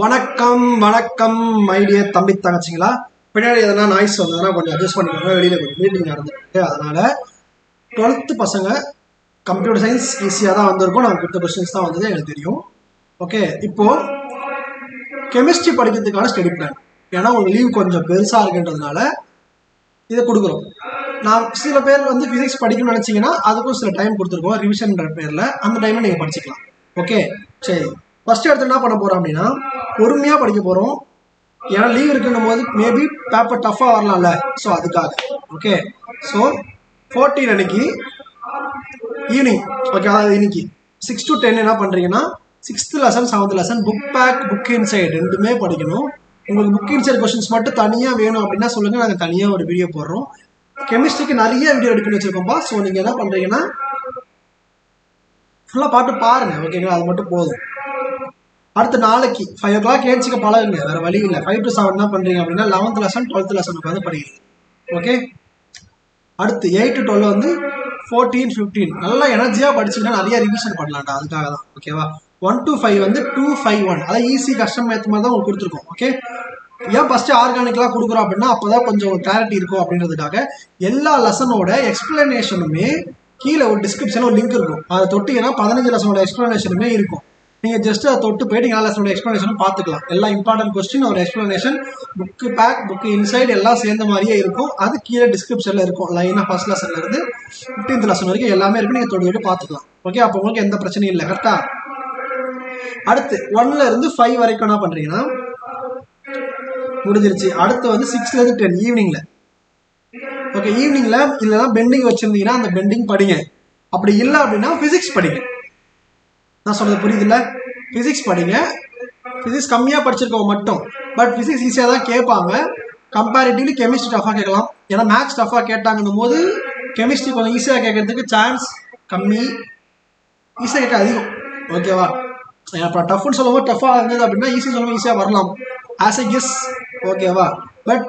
வணக்கம் வணக்கம் மைடிய தம்பி தங்கச்சிங்களா. பின்னாடி எதனா நாய்ஸ் வந்ததுன்னா கொஞ்சம் அட்ஜஸ்ட் பண்ணிக்கோங்க. வெளியில் கொஞ்சம் மீட்டிங் நடந்துருக்கு. அதனால் 12th பசங்க கம்ப்யூட்டர் சயின்ஸ் ஈஸியாக தான் வந்திருக்கும். நாங்கள் கொடுத்த கொஸ்டின்ஸ் தான் வந்தது, எனக்கு தெரியும். ஓகே, இப்போது கெமிஸ்ட்ரி படிக்கிறதுக்கான ஸ்டடி பிளான். ஏன்னா உங்களுக்கு லீவ் கொஞ்சம் பெருசாக இருக்குன்றதுனால இதை கொடுக்குறோம். நான் சில பேர் வந்து ஃபிசிக்ஸ் படிக்கணும்னு நினச்சிங்கன்னா அதுக்கும் சில டைம் கொடுத்துருக்கோம் ரிவிஷன்ற பேரில். அந்த டைமில் நீங்கள் படிச்சுக்கலாம். ஓகே, சரி. ஃபர்ஸ்ட் எடுத்து என்ன பண்ண போகிறோம் அப்படின்னா, பொறுமையாக படிக்க போகிறோம். ஏன்னா லீவ் இருக்குன்னும் போது மேபி பேப்பர் டஃப்பாக வரலாம்ல, ஸோ அதுக்காக. ஓகே, ஸோ 14 அன்னைக்கு ஈவினிங், ஓகே, அதாவது இன்னைக்கு 6 to 10 என்ன பண்ணுறீங்கன்னா 6th lesson 7th lesson book back book inside ரெண்டுமே படிக்கணும். உங்களுக்கு புக் இன்சைட் கொஸ்டின்ஸ் மட்டும் தனியாக வேணும் அப்படின்னா சொல்லுங்கள், நாங்கள் தனியாக ஒரு வீடியோ போடுறோம். கெமிஸ்ட்ரிக்கு நிறைய வீடியோ ரெடி பண்ணி வச்சுருக்கோம்ப்பா. ஸோ நீங்கள் என்ன பண்ணுறீங்கன்னா ஃபுல்லாக பாட்டு பாருங்கள், ஓகேங்களா? அது மட்டும் போதும். அடுத்து நாளைக்கு 5 o'clock ஏஞ்சிக்க பழகுங்க, வேறு வழி இல்லை. 5 to 7 என்ன பண்ணுறீங்க அப்படின்னா 11th லெசன் 12th லெசன் உட்காந்து படிக்கிறீங்க. ஓகே, அடுத்து 8 to 12 வந்து 14 15 நல்லா எனர்ஜியாக படிச்சிங்கன்னா நிறைய ரிவிஷன் பண்ணலாம்டா, அதுக்காக தான். ஓகேவா? 1 to 5 வந்து 251, அதாவது ஈஸி கஷ்டம் ஏற்ற மாதிரி தான் உங்களுக்கு கொடுத்துருக்கோம். ஓகே, ஏன் ஃபஸ்ட்டு ஆர்கானிக்கெலாம் கொடுக்குறோம் அப்படின்னா அப்போ தான் கொஞ்சம் கிளாரிட்டி இருக்கும் அப்படின்றதுக்காக. எல்லா லெசனோட எக்ஸ்பிளனேஷனுமே கீழே ஒரு டிஸ்கிரிப்ஷனில் ஒரு லிங்க் இருக்கும். அதை தொட்டிங்கன்னா 15 லெசனோட எக்ஸ்பிளனேஷனுமே இருக்கும். நீங்கள் ஜஸ்ட் அதை தொட்டு போயிட்டு எல்லா லெசனோட எக்ஸ்பிளனேஷனும் பார்த்துக்கலாம். எல்லா இம்பார்ட்டன்ட் கொஸ்டின் ஒரு explanation, book back book inside எல்லாம் சேர்ந்த மாதிரியே இருக்கும். அது கீழே டிஸ்கிரிப்ஷனில் இருக்கும். லைனாக ஃபர்ஸ்ட் லெசன்லேருந்து 15th லெசன் வரைக்கும் எல்லாமே இருக்கும். நீங்கள் தொட்டு தொட்டு பார்த்துக்கலாம். ஓகே, அப்போ உங்களுக்கு எந்த பிரச்சனையும் இல்லை. கரெக்டாக? அடுத்து 1ல இருந்து 5 வரைக்கும் என்ன பண்ணுறீங்கன்னா முடிஞ்சிருச்சு. அடுத்து வந்து 6ல இருந்து 10 ஈவினிங்கில். ஓகே, ஈவினிங்கில் இல்லைனா பெண்டிங் வச்சுருந்தீங்கன்னா அந்த பெண்டிங் படிங்க. அப்படி இல்லை அப்படின்னா ஃபிசிக்ஸ் படிங்க. நான் சொல்றது புரியுது இல்லை? ஃபிசிக்ஸ் படிங்க. ஃபிசிக்ஸ் கம்மியாக படிச்சிருக்கவங்க மட்டும். பட் ஃபிசிக்ஸ் ஈஸியாக தான் கேட்பாங்க. கம்பேரிட்டிவ்லி கெமிஸ்ட்ரி டஃபாக கேட்கலாம். ஏன்னா மேக்ஸ் டஃபாக கேட்டாங்கன்னும் போது கெமிஸ்ட்ரி கொஞ்சம் ஈஸியாக கேட்கறதுக்கு சான்ஸ் கம்மி, ஈஸியாக கேட்க அதிகம். ஓகேவா? இப்போ டஃப்னு சொல்லும்போது டஃபாக இருந்தது அப்படின்னா ஈஸி சொல்லும்போது ஈஸியாக வரலாம் ஆஸ் எ கெஸ். ஓகேவா? பட்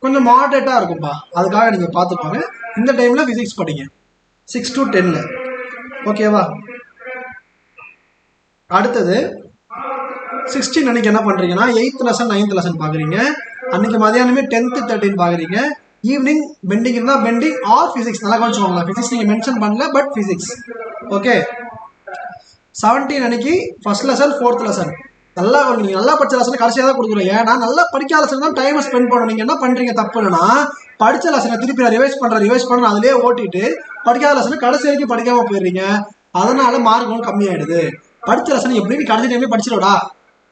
கொஞ்சம் மாடரேட்டாக இருக்கும்ப்பா, அதுக்காக நீங்கள் பார்த்துக்கோங்க. இந்த டைமில் ஃபிசிக்ஸ் படிங்க 6 to 10. ஓகேவா? அடுத்தது 16 அன்னைக்கு என்ன பண்ணுறீங்கன்னா 8th லெசன் 9th லெசன் பார்க்குறீங்க. அன்னைக்கு மதியானமே 10th 13 பார்க்குறீங்க. ஈவினிங் பெண்டிங் இருந்தால் பெண்டிங் ஆர் ஃபிசிக்ஸ். நல்லா கவனிச்சுக்கோங்களா, ஃபிசிக்ஸ் நீங்கள் மென்ஷன் பண்ணல, பட் ஃபிசிக்ஸ். ஓகே, 17 அன்னைக்கு ஃபர்ஸ்ட் லெசன் 4th லெசன். நல்லா நீங்கள் நல்லா படித்த லெசனை கடைசியாக தான் கொடுக்குறோம். ஏன்னா நல்லா படிக்காத லெசன் தான் டைமை ஸ்பெண்ட் பண்ணணும். நீங்கள் என்ன பண்ணுறீங்க தப்பு இல்லைன்னா படித்த லெசனை திருப்பி நான் ரிவைஸ் பண்ணுறேன் அதிலே ஓட்டிட்டு படிக்காத லெசனை கடைசி வரைக்கும் படிக்காமல் போயிடுறீங்க. அதனால மார்க் ஒன்று கம்மியாயிடுது. படித்த லெசன் எப்படின்னு கடைசி டைம்லேயே படிச்சிடா.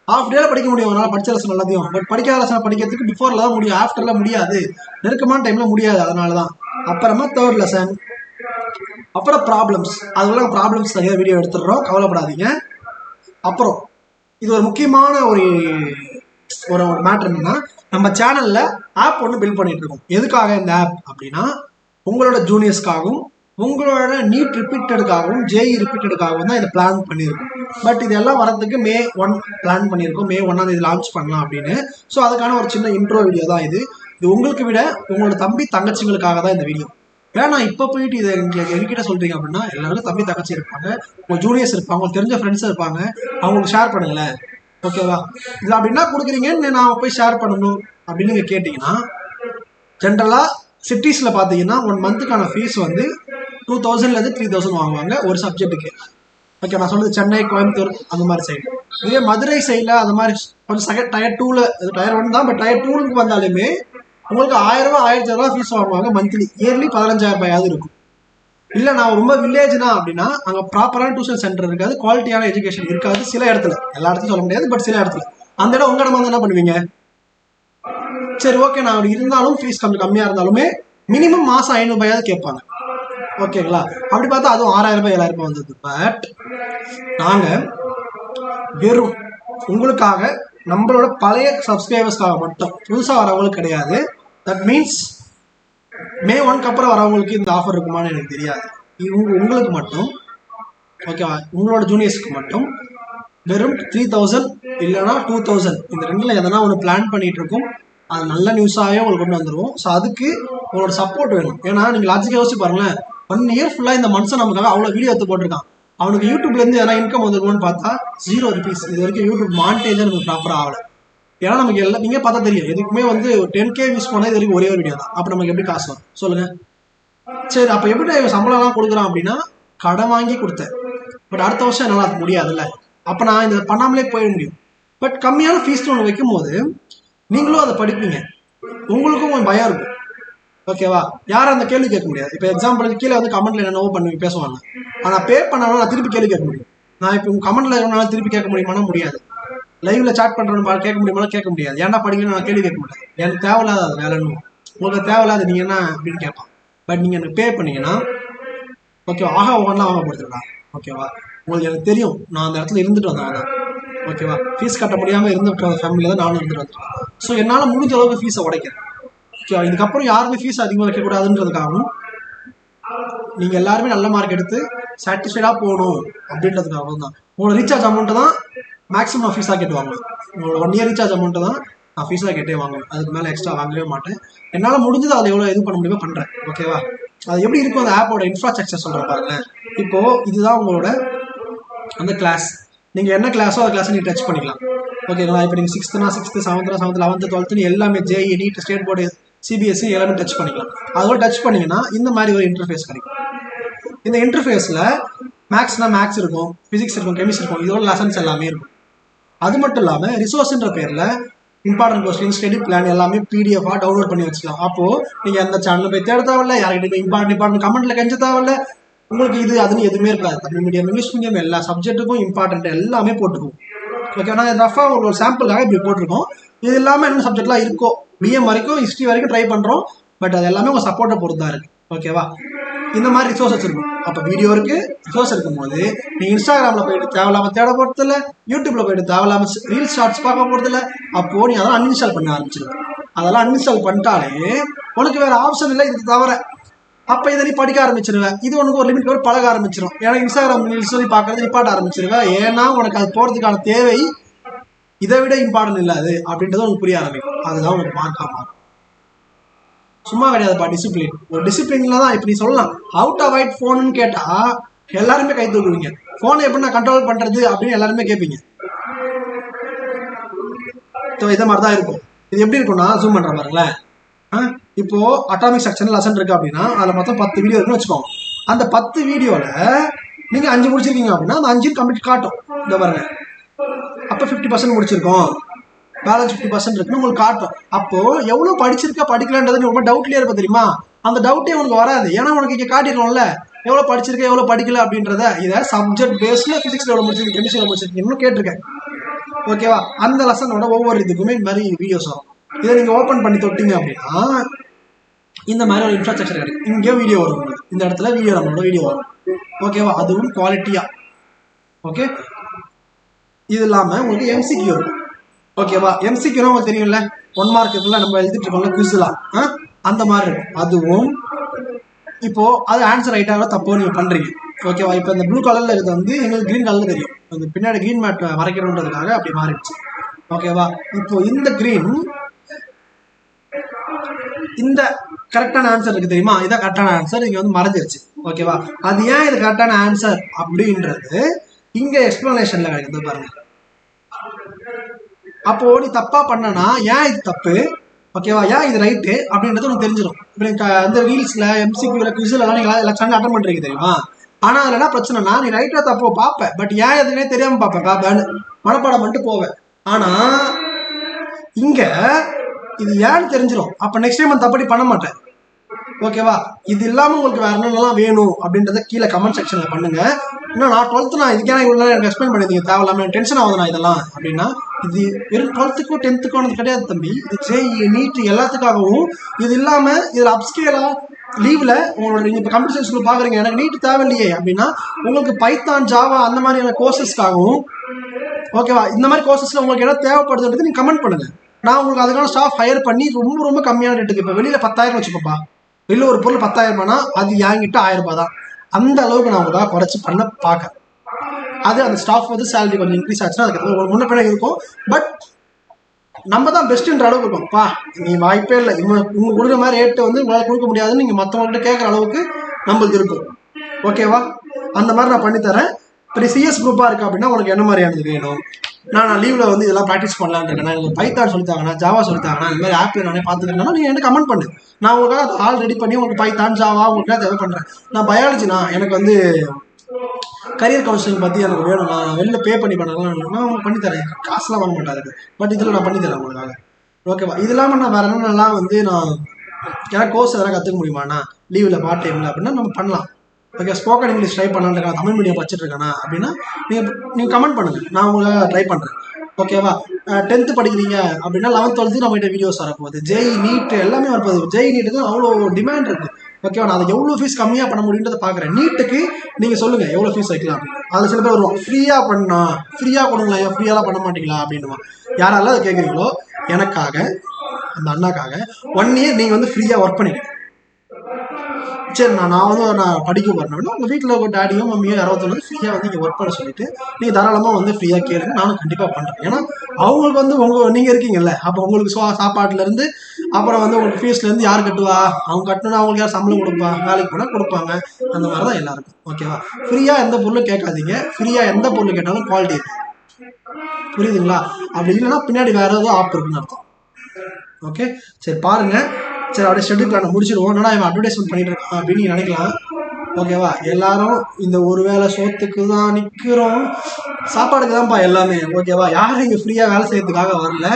ஹாஃப் டேல படிக்க முடியும் அதனால படித்த லெசன் எல்லாத்தையும். பட் படிக்காத லெசனை படிக்கிறதுக்கு பிஃபோரில் தான் முடியும், ஆஃப்டரில் முடியாது. நெருக்கமான டைமில் முடியாது. அதனால தான். அப்புறமா 3rd லெசன், அப்புறம் ப்ராப்ளம்ஸ். அதுக்குள்ள ப்ராப்ளம்ஸ் நிறைய வீடியோ எடுத்துடுறோம், கவலைப்படாதீங்க. அப்புறம் இது ஒரு முக்கியமான ஒரு மேட்டர் என்னன்னா, நம்ம சேனலில் ஆப் ஒன்று பில்ட் பண்ணிட்டு இருக்கோம். எதுக்காக இந்த ஆப் அப்படின்னா உங்களோட ஜூனியர்ஸ்க்காகவும் உங்களோட நீட் ரிப்பீட்டடுக்காகவும் ஜேஇ ரிப்பீட்டடுக்காகவும் தான் இதை பிளான் பண்ணியிருக்கோம். பட் இதெல்லாம் வரதுக்கு May 1 பிளான் பண்ணியிருக்கோம். May 1 இது லான்ச் பண்ணலாம் அப்படின்னு. ஸோ அதுக்கான ஒரு சின்ன இன்ட்ரோ வீடியோ தான் இது. உங்களுக்கு விட உங்களோட தம்பி தங்கச்சிங்களுக்காக தான் இந்த வீடியோ. ஏன்னா இப்போ போயிட்டு இதை என்கிட்ட சொல்கிறீங்க அப்படின்னா எல்லாருக்கும் தம்பி தங்கச்சி இருப்பாங்க, உங்கள் ஜூனியர்ஸ் இருப்பாங்க, உங்களுக்கு தெரிஞ்ச ஃப்ரெண்ட்ஸ் இருப்பாங்க, அவங்களுக்கு ஷேர் பண்ணுங்களேன். ஓகேவா? இதில் அப்படின்னா கொடுக்குறீங்கன்னு நான் போய் ஷேர் பண்ணணும் அப்படின்னு நீங்கள் கேட்டிங்கன்னா, ஜென்ரலாக சிட்டிஸில் பார்த்தீங்கன்னா 1 மந்த்துக்கான ஃபீஸ் வந்து 2000 3000 வாங்குவாங்க ஒரு சப்ஜெக்ட்டுக்கு. ஓகே, நான் சொல்றது சென்னை, கோயம்புத்தூர் அந்த மாதிரி சைடு. இதே மதுரை சைடில் அந்த மாதிரி கொஞ்சம் டயர் 2ல், டயர் 1 தான், பட் டயர் 2க்கு வந்தாலுமே உங்களுக்கு 1000 1500 ஃபீஸ் வாங்குவாங்க மந்த்லி. இயர்லி 15000 இருக்கும். இல்லை நான் ரொம்ப வில்லேஜ்னா அப்படின்னா அங்கே ப்ராப்பரான டியூஷன் சென்டர் இருக்காது, குவாலிட்டியான எஜுகேஷன் இருக்காது. சில இடத்துல, எல்லா இடத்துலையும் சொல்ல முடியாது, பட் சில இடத்துல. அந்த இடம் உங்கள் இடமா என்ன பண்ணுவீங்க? சரி, ஓகே, நான் அப்படி இருந்தாலும் ஃபீஸ் கொஞ்சம் கம்மியாக இருந்தாலுமே மினிமம் மாதம் 500 கேட்பாங்க. ஓகேங்களா? அப்படி பார்த்தா அதுவும் 6000 7000 வந்தது. பட் நாங்கள் வெறும் உங்களுக்காக, நம்மளோட பழைய சப்ஸ்கிரைபர்ஸ்க்காக மட்டும், புதுசாக வரவங்களுக்கு கிடையாது. தட் மீன்ஸ் May 1க்கு அப்புறம் வரவங்களுக்கு இந்த ஆஃபர் இருக்குமான்னு எனக்கு தெரியாது. உங்களுக்கு மட்டும், ஓகேவா, உங்களோட ஜூனியர்ஸ்க்கு மட்டும் வெறும் 3000 இல்லைனா 2000 இந்த ரெண்டில் எதனா ஒன்று பிளான் பண்ணிட்டு இருக்கோம். அது நல்ல நியூஸாகவே உங்களுக்கு கொண்டு வந்துடுவோம். ஸோ அதுக்கு உங்களோட சப்போர்ட் வேணும். ஏன்னா நீங்கள் லாஜிக்காக யோசிச்சு பாருங்களேன், 1 இயர் ஃபுல்லாக இந்த மனுஷன் நமக்காக அவ்வளோ வீடியோ எடுத்து போட்டிருக்கான். அவனுக்கு யூடியூப்லேருந்து எதனா இன்கம் வந்துருக்கும்னு பார்த்தா 0 rupees. இது வரைக்கும் யூடியூப் மானிட்டைஸே நமக்கு ப்ராப்பராக ஆகலை. ஏன்னா நமக்கு எல்லாம் நீங்கள் பார்த்தா தெரியும், எதுக்குமே வந்து 10K யூஸ் பண்ணால் இது வரைக்கும் ஒரே ஒரு வீடியோ தான். அப்போ நமக்கு எப்படி காசு வரும் சொல்லுங்கள்? சரி, அப்போ எப்படி இவன் சம்பளம்லாம் கொடுக்குறான் அப்படின்னா கடன் வாங்கி கொடுத்தேன். பட் அடுத்த வருஷம் என்னால் அது முடியாதுல்ல. அப்போ நான் இதை பண்ணாமலே போயிட முடியும். பட் கம்மியான ஃபீஸ் ஒன்று வைக்கும் போது நீங்களும் அதை படிப்பீங்க, உங்களுக்கும் கொஞ்சம் பயம் இருக்கும். ஓகேவா? யாரும் அந்த கேள்வி கேட்க முடியாது. இப்போ எக்ஸாம்பிளுக்கு கீழே வந்து கமெண்ட்ல என்னவோ பண்ணி பேசுவாங்க. ஆனால் பே பண்ணாலும் நான் திருப்பி கேள்வி கேட்க முடியும். நான் இப்போ உங்கள் கமெண்ட்ல இருக்கிறனால திருப்பி கேட்க முடியுமானா முடியாது. லைவ்ல சாட் பண்ணுறேன்னு கேட்க முடியுமா கேட்க முடியாது. ஏன்னா படிக்கணும் நான் கேள்வி கேட்க மாட்டேன். எனக்கு தேவையில்லாத அது வேலைன்னு. உங்களுக்கு தேவையில்லாத நீங்கள் என்ன அப்படின்னு கேட்பான். பட் நீங்கள் எனக்கு பே பண்ணீங்கன்னா ஓகேவா, ஆகா ஒவ்வொன்றுலாம் ஆகப்படுத்துடா. ஓகேவா? உங்களுக்கு எனக்கு தெரியும், நான் அந்த இடத்துல இருந்துட்டு வந்தேன் தான். ஓகேவா? ஃபீஸ் கட்ட முடியாமல் இருந்துட்டு வந்த ஃபேமிலியில் தான் நானும் இருந்துட்டு வந்துட்டேன். ஸோ என்னால் முடிஞ்ச அளவுக்கு ஃபீஸை உடைக்கிறேன். ஓகேவா? இதுக்கப்புறம் யாருமே ஃபீஸ் அதிகமாக வைக்கக்கூடாதுன்றதுக்காகவும் நீங்கள் எல்லாருமே நல்ல மார்க் எடுத்து சாட்டிஸ்ஃபைடாக போகணும் அப்படின்றதுக்காகவும் தான். உங்களோட ரீசார்ஜ் அமௌண்ட்டு தான் மேக்ஸிமம் ஃபீஸாக கேட்டு வாங்குவேன். உங்களோட 1 year ரீசார்ஜ் அமௌண்ட்டு தான் நான் ஃபீஸாக கேட்டே வாங்குவேன். அதுக்கு மேலே எக்ஸ்ட்ரா வாங்கவே மாட்டேன். என்னால் முடிஞ்சது அதை எவ்வளோ இது பண்ண முடியுமோ பண்ணுறேன். ஓகேவா? அது எப்படி இருக்கும் அந்த ஆப்போட இன்ஃப்ராஸ்ட்ரக்சர் சொல்கிறேன் பாருங்களேன். இப்போது இதுதான் உங்களோட அந்த கிளாஸ். நீங்கள் என்ன கிளாஸோ அந்த கிளாஸை நீங்கள் டச் பண்ணிக்கலாம். ஓகேங்களா? இப்போ நீங்கள் 6th 6th 7th 11th 12th எல்லாமே JEE NEET state board CBSE எல்லாமே டச் பண்ணிக்கலாம். அதோட டச் பண்ணிங்கன்னா இந்த மாதிரி ஒரு இன்டர்ஃபேஸ் கிடைக்கும். இந்த இன்டர்ஃபேஸில் மேக்ஸ்னா மேக்ஸ் இருக்கும், ஃபிசிக்ஸ் இருக்கும், கெமிஸ்ட்ரி இருக்கும், இதோட லெசன்ஸ் எல்லாமே இருக்கும். அது மட்டும் இல்லாமல் ரிசோர்ஸ்ன்ற பேரில் இம்பார்ட்டன்ட் கொஸ்டின், ஸ்டடி பிளான் எல்லாமே PDF-ஆக டவுன்லோட் பண்ணி வச்சுக்கலாம். அப்போது நீங்கள் எந்த சேனலில் போய் தேட தேவையில்ல, யார்கிட்ட போய் இம்பார்ட்டன்ட் கமெண்ட்டில் கெஞ்ச தேவையில்ல. உங்களுக்கு இது அதுன்னு எதுவுமே இருக்காது. தமிழ் மீடியம், இங்கிலீஷ் மீடியம் எல்லா சப்ஜெக்ட்டுக்கும் இம்பார்ட்டன்ட் எல்லாமே போட்டுக்கும். ஓகே, நான் ரஃபாக ஒரு சாம்பிளுக்காக இப்படி போட்டிருக்கோம். இது இல்லாமல் என்ன சப்ஜெக்ட்லாம் இருக்கோ BM வரைக்கும் ஹிஸ்ட்ரி வரைக்கும் ட்ரை பண்ணுறோம். பட் அது எல்லாமே உங்கள் சப்போர்ட்டை பொறுத்து தான் இருக்குது. ஓகேவா? இந்த மாதிரி ரிசோர்ஸஸ் இருக்கும். அப்போ வீடியோ இருக்குது, ரிசோர்ஸ் இருக்கும்போது நீங்கள் இன்ஸ்டாகிராமில் போயிட்டு தேவையில்லாமல் தேட போகிறதில்ல, யூடியூப்பில் போயிட்டு தேவையில்லாமல் ரீல்ஸ் ஷார்ட்ஸ் பார்க்க போகிறதில்ல. அப்போது நீ அதெல்லாம் அன்இன்ஸ்டால் பண்ண ஆரம்பிச்சிருவேன். அதெல்லாம் அன்இன்ஸ்டால் பண்ணிட்டாலே உனக்கு வேறு ஆப்ஷன் இல்லை இது தவிர. அப்போ இதை நீ படிக்க ஆரம்பிச்சிருவேன். இது உனக்கு ஒரு லிமிட் ஒரு பழக ஆரம்பிச்சிடும். ஏன்னா இன்ஸ்டாகிராம் ரீல்ஸ் சொல்லி பார்க்கறது நிப்பாட்ட ஆரம்பிச்சிருவேன். ஏன்னா உனக்கு அது போகிறதுக்கான தேவை இதை விட இம்பார்ட்டன்ட் இல்லை அது அப்படின்றது உனக்கு புரிய ஆரம்பிக்கும். அதுதான் உனக்கு மார்க்காக மாறும். சும்மா கிடையாதுப்பா டிசிப்ளின். ஒரு டிசிப்ளின்ல தான் இப்படி சொல்லலாம். அவுட் அவாய்ட் ஃபோன்னு கேட்டால் எல்லாருமே கை தூக்குவீங்க. ஃபோனை எப்படி நான் கண்ட்ரோல் பண்ணுறது அப்படின்னு எல்லாருமே கேட்பீங்க. இதை மாதிரி தான் இருக்கும். இது எப்படி இருக்கும்னா ஜூம் பண்ணுற பாருங்களேன். இப்போ அட்டாமிக் ஸ்ட்ரக்சர் லெசன் இருக்கு அப்படின்னா அதில் மொத்தம் 10 வீடியோ இருக்குன்னு வச்சுக்கோங்க. அந்த 10 வீடியோவில் நீங்கள் 5 முடிச்சிருக்கீங்க அப்படின்னா அந்த 5 கம்ப்ளீட் காட்டும். இந்த பாருங்க, அப்போ 50% முடிச்சிருக்கோம், பேலன்ஸ் 50% இருக்குன்னு உங்களுக்கு காட்டும். அப்போ எவ்வளோ படிச்சிருக்கா படிக்கலான்றது ரொம்ப டவுட்லேயே இருப்ப தெரியுமா? அந்த டவுட்டே உனக்கு வராது. ஏன்னா உனக்கு இங்கே காட்டிடுவோம்ல எவ்வளோ படிச்சிருக்கேன் எவ்வளோ படிக்கல அப்படின்றத. இதை சப்ஜெக்ட் பேஸில் ஃபிசிக்ஸில் எவ்வளோ முடிச்சிருக்கேன், கெமிஸ்ட்ரியில் முடிச்சிருக்கீங்கன்னு கேட்டிருக்கேன். ஓகேவா? அந்த லெசனோட ஒவ்வொரு இதுக்குமே இந்த மாதிரி வீடியோஸ் வரும். இதை நீங்கள் ஓப்பன் பண்ணி தொட்டிங்க அப்படின்னா இந்த மாதிரி ஒரு இன்ஃப்ராஸ்ட்ரக்சர் கிடைக்கும். இங்கே வீடியோ வரும் உங்களுக்கு. இந்த இடத்துல வீடியோ நம்மளோட வீடியோ வரும். ஓகேவா? அதுவும் குவாலிட்டியாக. ஓகே, இது இல்லாமல் உங்களுக்கு MCQ இருக்கும். ஓகேவா? MCQ உங்களுக்கு தெரியும்ல, 1 மார்க் இருக்குல்ல, நம்ம எழுதிட்டு இருக்கோம்ல குவிஸ்லாம், அந்த மாதிரி இருக்கும். அதுவும் இப்போது அது ஆன்சர் ரைட்டாக தப்போ நீங்கள் பண்ணுறீங்க. ஓகேவா? இப்போ இந்த ப்ளூ கலரில் இருக்கிறது வந்து எங்களுக்கு க்ரீன் கலரில் தெரியும். அந்த பின்னாடி க்ரீன் மேட் மறைக்கணுன்றதுக்காக அப்படி மாறிடுச்சு. ஓகேவா? இப்போ இந்த க்ரீன் இந்த கரெக்டான ஆன்சர் இருக்கு தெரியுமா? இதான் கரெக்டான ஆன்சர். இங்கே வந்து மறைஞ்சிருச்சு. ஓகேவா? அது ஏன் இது கரெக்டான ஆன்சர் அப்படின்றது இங்கே எக்ஸ்பிளனேஷனில் கிடைக்குது பாருங்க. அப்போ நீ தப்பா பண்ணனா ஏன் இது தப்பு, ஓகேவா, ஏன் இது ரைட்டு அப்படின்றது உனக்கு தெரிஞ்சிடும். இப்போ நீங்கள் இந்த ரீல்ஸில் MCQல குவிஸ்லாம் நீங்கள் எலெக்ஷன் அட்டன் பண்ணுறீங்க தெரியுமா? ஆனால் அதில் என்ன பிரச்சனைனா நீ ரைட்டாக தப்போ பார்ப்பேன், பட் ஏன் எதுனே தெரியாமல் பார்ப்பேன், மனப்பாடம் பண்ணிட்டு போவேன். ஆனால் இங்கே இது ஏன்னு தெரிஞ்சிடும். அப்போ நெக்ஸ்ட் டைம் அந்த தப்படி பண்ண மாட்டேன். ஓகேவா? இது இல்லாமல் உங்களுக்கு வேறு என்னென்னலாம் வேணும் அப்படின்றத கீழே கமெண்ட் செக்ஷனில் பண்ணுங்க. இன்னும் நான் 12th நான் இதுக்கான இவ்வளோ எனக்கு எக்ஸ்பிளைன் பண்ணியிருந்தீங்க தேவையில்லாமல் எனக்கு டென்ஷன் ஆகுது நான் இதெல்லாம் அப்படின்னா, இது வெறும் 12th 10th கிடையாது தம்பி. இது JEE NEET எல்லாத்துக்காகவும். இது இல்லாமல் இதில் அப்ஸ்கேலாக லீவில் உங்களோட நீங்கள் இப்போ கம்ப்யூட்டர் சயின்ஸ் பார்க்குறீங்க, எனக்கு நீட் தேவையில்லையே அப்படின்னா உங்களுக்கு பைத்தான் ஜாவா அந்த மாதிரியான கோர்சஸ்க்காகவும், ஓகேவா, இந்த மாதிரி கோர்சஸில் உங்களுக்கு என்ன தேவைப்படுதுன்றது நீங்கள் கமெண்ட் பண்ணுங்கள். நான் உங்களுக்கு அதுக்கான ஸ்டாஃப் ஹையர் பண்ணி ரொம்ப ரொம்ப கம்மியான ரேட்டுக்கு, இப்போ வெளியில் 10,000 வச்சுக்கோப்பா, வெளில ஒரு பொருள் 10,000 அது என்கிட்ட 1000 ரூபாய் தான். அந்த அளவுக்கு நான் உங்களுக்காக குறைச்சி பண்ண பார்க்குறேன். அது அந்த ஸ்டாஃப் வந்து சேலரி கொஞ்சம் இன்க்ரீஸ் ஆச்சுன்னா அதுக்கு முன்ன பின்னாடி இருக்கும். பட் நம்ம தான் பெஸ்ட்டுன்ற அளவுக்கு இருக்கும்ப்பா. நீ வாய்ப்பே இல்லை, உங்களுக்கு கொடுக்குற மாதிரி ரேட்டு வந்து உங்களால் கொடுக்க முடியாதுன்னு நீங்கள் மற்றவங்கள்ட்ட கேட்குற அளவுக்கு நம்மளுக்கு இருக்கும். ஓகேவா? அந்த மாதிரி நான் பண்ணித்தரேன். இப்போ சிஎஸ் குரூப்பாக இருக்குது அப்படின்னா உனக்கு என்ன மாதிரியானது வேணும்? நான் லீவில் வந்து இதெல்லாம் ப்ராக்டிஸ் பண்ணலான்னு இருக்கேன், எனக்கு பைத்தான் சொல்லித்தாங்கண்ணா, ஜாவா சொல்லித்தாங்கண்ணா, இந்த மாதிரி ஆப்பில் நானே பார்த்துருக்கேன்னா நீங்கள் எனக்கு கமெண்ட் பண்ணு. நான் உங்களுக்காக ஆல் ரெடி பண்ணி உங்களுக்கு பைத்தான் ஜாவா உங்களுக்கு தேவை பண்ணுறேன். நான் பயாலஜினா எனக்கு வந்து கரியர் கவுன்சிலிங் பற்றி எனக்கு வேணும், நான் வெளில பே பண்ணி பண்ணலாம், நான் உங்களுக்கு பண்ணித்தரேன், காசுலாம் வாங்க மாட்டாது, பட் இதில் நான் பண்ணித்தரேன் உங்களுக்காக. ஓகேவா? இது இல்லாமல் நான் வேறு என்னென்னலாம் வந்து நான் எனக்கு கோர்ஸ் எதனா கற்றுக்க முடியுமாண்ணா லீவில் பார்ட் டைமில் அப்படின்னா நம்ம பண்ணலாம். ஓகே, ஸ்போக்கன் இங்கிலீஷ் ட்ரை பண்ணலான்னு தமிழ் மீடியம் படிச்சுட்டு இருக்கேண்ணா அப்படின்னா நீங்கள் கமெண்ட் பண்ணுங்கள், நான் உங்களை ட்ரை பண்ணுறேன். ஓகேவா? 10th படிக்கிறீங்க அப்படின்னா 11th 12th நம்மகிட்ட வீடியோஸ் வரப்போகுது. ஜெய் நீட் எல்லாமே வரப்போகுது. ஜெய் நீட்டுக்கு அவ்வளோ டிமாண்ட் இருக்குது. ஓகேவா? நான் அதை எவ்வளோ ஃபீஸ் கம்மியாக பண்ண முடியுன்றதை பார்க்குறேன். நீட்டுக்கு நீங்கள் சொல்லுங்கள் எவ்வளோ ஃபீஸ் வைக்கலாம். அதில் சில பேர் வருவோம், ஃப்ரீயாக பண்ணால் ஃப்ரீயாக கொடுங்களா, ஏன் ஃப்ரீயாலாம் பண்ண மாட்டீங்களா அப்படின்னுவா. யாரெல்லாம் அதை கேட்குறீங்களோ எனக்காக அந்த அண்ணாக்காக 1 year நீங்கள் வந்து ஃப்ரீயாக ஒர்க் பண்ணிடுங்க. சரி, நான் படிக்க போறேன்னா உங்கள் வீட்டில் ஒரு டாடியோ மம்மியோ யாராவது வந்து ஃப்ரீயாக வந்து இங்கே ஒர்க் பண்ண சொல்லிட்டு நீங்கள் தாராளமாக வந்து ஃப்ரீயாக கேளுங்க, நானும் கண்டிப்பாக பண்ணுறேன். ஏன்னா அவங்களுக்கு வந்து நீங்கள் இருக்கீங்கல்ல, அப்போ உங்களுக்கு சாப்பாட்டுலேருந்து அப்புறம் வந்து உங்களுக்கு ஃபீஸ்லேருந்து யார் கட்டுவா? அவங்க கட்டணும்னா அவங்களுக்கு யார் சம்பளம் கொடுப்பா? வேலைக்கு போனால் கொடுப்பாங்க. அந்த மாதிரி தான் எல்லாருக்கும். ஓகேவா? ஃப்ரீயாக எந்த பொருளும் கேட்காதீங்க, ஃப்ரீயாக எந்த பொருள் கேட்டாலும் குவாலிட்டி இருக்கு. புரியுதுங்களா? அப்படி இல்லைன்னா பின்னாடி வேற ஏதோ ஆப் இருக்குன்னு அர்த்தம். ஓகே, சரி பாருங்கள். சரி, அப்படியே ஷெட்யூல் பிளானை முடிச்சிடுவோம். என்னடா இவன் அட்வர்டைஸ்மெண்ட் பண்ணிட்டு இருக்கான் அப்படின்னு நீங்கள் நினைக்கலாம். ஓகேவா? எல்லாரும் இந்த ஒரு வேளை சோத்துக்கு தான் நிற்கிறோம், சாப்பாடுக்கு தான்ப்பா எல்லாமே. ஓகேவா? யாரும் இங்கே ஃப்ரீயாக வேலை செய்யறதுக்காக வரல.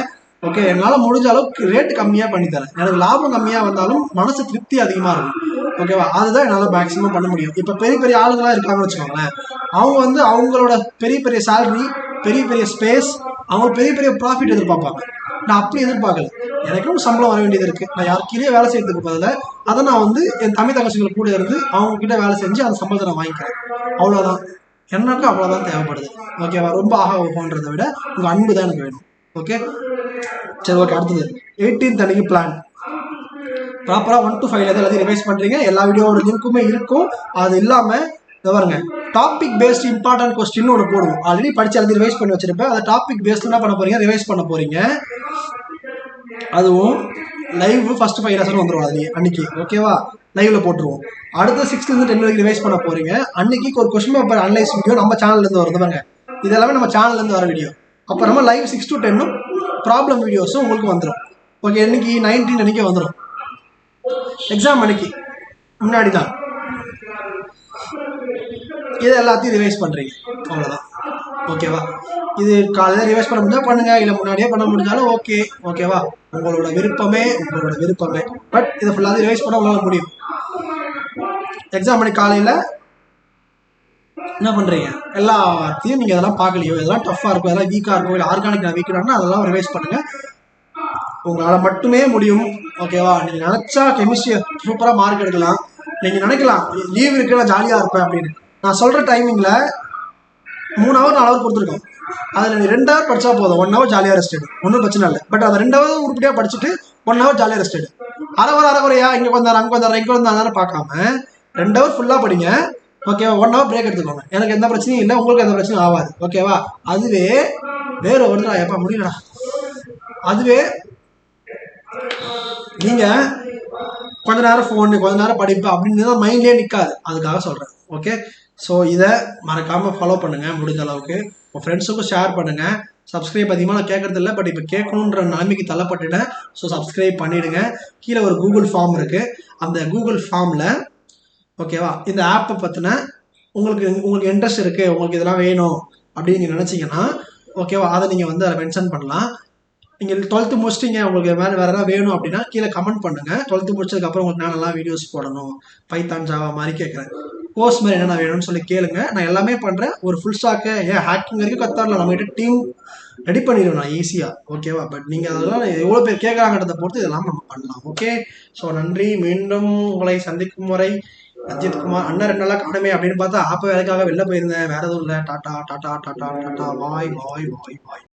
ஓகே, என்னால் முடிஞ்ச அளவுக்கு ரேட்டு கம்மியாக பண்ணித்தரேன். எனக்கு லாபம் கம்மியாக வந்தாலும் மனசு திருப்தி அதிகமாக இருக்கும். ஓகேவா? அதுதான் என்னால் மேக்ஸிமம் பண்ண முடியும். இப்போ பெரிய பெரிய ஆளுங்களாம் இருக்காங்கன்னு வச்சுக்கோங்களேன், அவங்க வந்து அவங்களோட பெரிய பெரிய சேலரி, பெரிய பெரிய ஸ்பேஸ், அவங்க பெரிய பெரிய ப்ராஃபிட் எதிர்பார்ப்பாங்க. நான் அப்படி எதிர்பார்க்கல. எனக்கும் சம்பளம் வர வேண்டியது இருக்குது. நான் யாருக்கிலேயே வேலை செய்யறதுக்கு பதில் அதை நான் வந்து என் தமிழ் தங்கச்சிகள் கூட இருந்து அவங்க கிட்ட வேலை செஞ்சு அந்த சம்பளத்தை நான் வாங்கிக்கிறேன். அவ்வளோதான், எனக்கும் அவ்வளோதான் தேவைப்படுது. ஓகேவா? ரொம்ப போன்றதை விட உங்கள் அன்பு தான் எனக்கு வேணும். ஓகே, சரி, ஓகே. அடுத்தது 18th அன்னைக்கு பிளான் ப்ராப்பராக 1 to 5 எல்லாத்தையும் ரிவைஸ் பண்ணுறீங்க. எல்லா வீடியோவோட லிங்க்குமே இருக்கும். அது இல்லாமல் பாருங்க, டாபிக் பேஸ்ட் இம்பார்ட்டன்ட் கொஸ்டின் ஒன்று போடுவோம். ஆல்ரெடி படிச்சு எல்லாத்தையும் ரிவைஸ் பண்ணி வச்சிருப்பேன். அதை டாபிக் பேஸ்ட் என்ன பண்ண போறீங்க? ரிவைஸ் பண்ண போறீங்க. அதுவும் லைவ் ஃபர்ஸ்ட் 5 லெசன் வந்துடும் அதுலேயே அன்னைக்கு. ஓகேவா? லைவ்ல போட்டுருவோம். அடுத்த 6th 10 வரைக்கும் ரிவைஸ் பண்ண போறீங்க. அன்னைக்கு ஒரு கொஸ்டின் பேப்பர் அனலைஸ் வீடியோ நம்ம சேனல்லேருந்து வருதுங்க. இதெல்லாமே நம்ம சேனல்லேருந்து வர வீடியோ. அப்போ நம்ம லைவ் 6 to 10 ப்ராப்ளம் வீடியோஸும் உங்களுக்கு வந்துடும். ஓகே, இன்னைக்கு 19 அன்னைக்கு வந்துடும். எக்ஸாம் அன்னைக்கு முன்னாடி தான் இதை எல்லாத்தையும் ரிவைஸ் பண்ணுறீங்க. அவ்வளோதான். ஓகேவா? இது காலையில் ரிவைஸ் பண்ண முடிஞ்சால் பண்ணுங்கள், இல்லை முன்னாடியே பண்ண முடிஞ்சாலும் ஓகே. ஓகேவா? உங்களோட விருப்பமே. பட் இதை ஃபுல்லாக ரிவைஸ் பண்ண உங்களால் முடியும். எக்ஸாம் பண்ணி காலையில் என்ன பண்ணுறீங்க? எல்லாத்தையும் நீங்கள் இதெல்லாம் பார்க்கலையோ, இதெல்லாம் டஃப்பாக இருக்கும், இதெல்லாம் வீக்காக இருக்கும், இல்லை ஆர்கானிக் நான் வீக்கானா அதெல்லாம் ரிவைஸ் பண்ணுங்கள். உங்களால் மட்டுமே முடியும். ஓகேவா? நீங்கள் நினச்சா கெமிஸ்ட்ரி சூப்பராக மார்க் எடுக்கலாம். நீங்கள் நினைக்கலாம் லீவ் இருக்கு நான் ஜாலியாக இருப்பேன் அப்படின்னு. நான் சொல்கிற டைமிங்கில் 3 hour 4 hour கொடுத்துருக்கோம். அதில் நீ 2 hour படித்தா போதும். 1 hour ஜாலியாக ரெஸ்ட் எடு, ஒன்றும் பிரச்சனை இல்லை. பட் அதை 2 hour உருப்படியாக படிச்சுட்டு 1 hour ஜாலியாக ரெஸ்ட் எடு. அரைக்குறையா இங்கே வந்தார் அங்கே வந்தார் இங்கே வந்தாரு பார்க்காம 2 hour ஃபுல்லாக படிங்க. ஓகேவா? 1 hour பிரேக் எடுத்துக்கோங்க. எனக்கு எந்த பிரச்சனையும் இல்லை, உங்களுக்கு எந்த பிரச்சனையும் ஆகாது. ஓகேவா? அதுவே வேற ஒருத்தரா எப்போ முடியலடா. அதுவே நீங்கள் கொஞ்ச நேரம் ஃபோனு கொஞ்ச நேரம் படிப்பு அப்படின்னு மைண்ட்லேயே நிற்காது. அதுக்காக சொல்கிறேன். ஓகே, ஸோ இதை மறக்காமல் ஃபாலோ பண்ணுங்கள். முடிஞ்ச அளவுக்கு உங்கள் ஃப்ரெண்ட்ஸுக்கும் ஷேர் பண்ணுங்கள். சப்ஸ்கிரைப் அதிகமாக நான் கேட்குறது இல்லை, பட் இப்போ கேட்கணுன்ற நிலைமைக்கு தள்ளப்பட்டுட்டேன். ஸோ சப்ஸ்கிரைப் பண்ணிவிடுங்க. கீழே ஒரு கூகுள் ஃபார்ம் இருக்குது. அந்த கூகுள் ஃபார்மில் ஓகேவா இந்த ஆப்பை பற்றின உங்களுக்கு இன்ட்ரெஸ்ட் இருக்குது, உங்களுக்கு இதெல்லாம் வேணும் அப்படின்னு நீங்கள் நினச்சிங்கன்னா ஓகேவா அதை நீங்கள் வந்து அதை மென்ஷன் பண்ணலாம். நீங்கள் 12th முடிச்சிட்டிங்க, உங்களுக்கு வேறு எதாவது வேணும் அப்படின்னா கீழே கமெண்ட் பண்ணுங்கள். 12th முடிச்சதுக்கப்புறம் உங்களுக்கு நான் நல்லா வீடியோஸ் போடணும், பைத்தான் ஜாவா மாதிரி கேட்குறேன், கோர்ஸ் மாதிரி என்னென்ன வேணும்னு சொல்லி கேளுங்க. நான் எல்லாமே பண்ணுறேன். ஒரு ஃபுல் ஸ்டாக்கு ஹேக்கிங் வரைக்கும் கத்தாரில் நம்மகிட்ட டீம் ரெடி பண்ணிடுவேன் நான் ஈஸியாக. ஓகேவா? பட் நீங்கள் அதெல்லாம் எவ்வளோ பேர் கேட்குறாங்கன்றதை பொறுத்து இதெல்லாம் நம்ம பண்ணலாம். ஓகே, ஸோ நன்றி. மீண்டும் உங்களை சந்திக்கும் வரை ரஞ்சித் குமார். அண்ணா 2 நாளாக காணுமே அப்படின்னு பார்த்தா வேலைக்காக வெளில போயிருந்தேன். வேறு எதுவும் இல்லை. Tata tata tata tata. Bye bye bye பாய்.